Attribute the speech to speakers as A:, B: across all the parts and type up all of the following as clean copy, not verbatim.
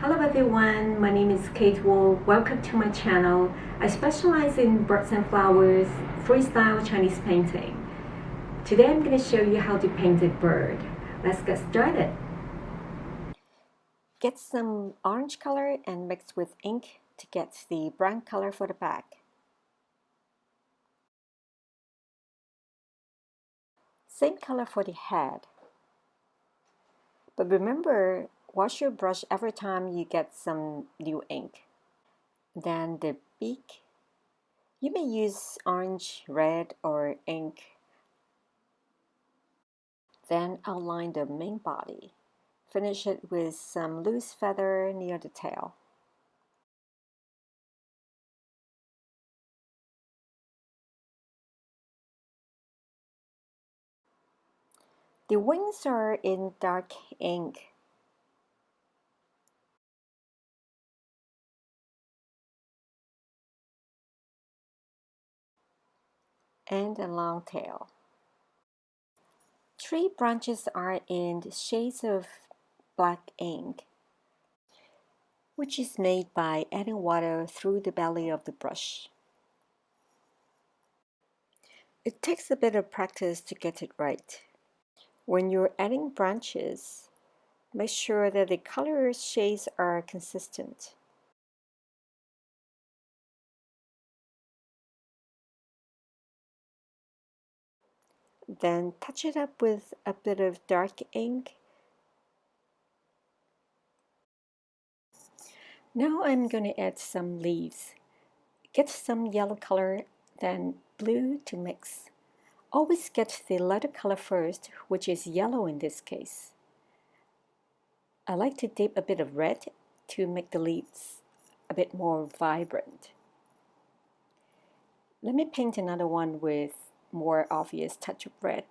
A: Hello everyone, my name is Kate Wu. Welcome to my channel. I specialize in birds and flowers, freestyle Chinese painting. Today I'm going to show you how to paint a bird. Let's get started.
B: Get some orange color and mix with ink to get the brown color for the back. Same color for the head. But remember, wash your brush every time you get some new ink. Then the beak. You may use orange, red, or ink. Then outline the main body. Finish it with some loose feather near the tail. The wings are in dark ink. And a long tail. Tree branches are in shades of black ink, which is made by adding water through the belly of the brush. It takes a bit of practice to get it right. When you're adding branches, make sure that the color shades are consistent. Then touch it up with a bit of dark ink. Now I'm going to add some leaves. Get some yellow color, then blue to mix. Always get the lighter color first, which is yellow in this case. I like to dip a bit of red to make the leaves a bit more vibrant. Let me paint another one with more obvious touch of red.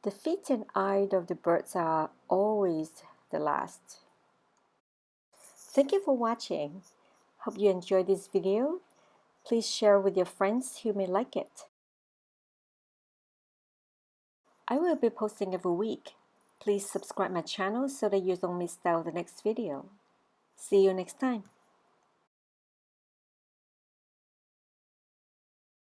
B: The feet and eyes of the birds are always the last. Thank you for watching. Hope you enjoyed this video. Please share with your friends who may like it. I will be posting every week. Please subscribe my channel so that you don't miss out the next video. See you next time.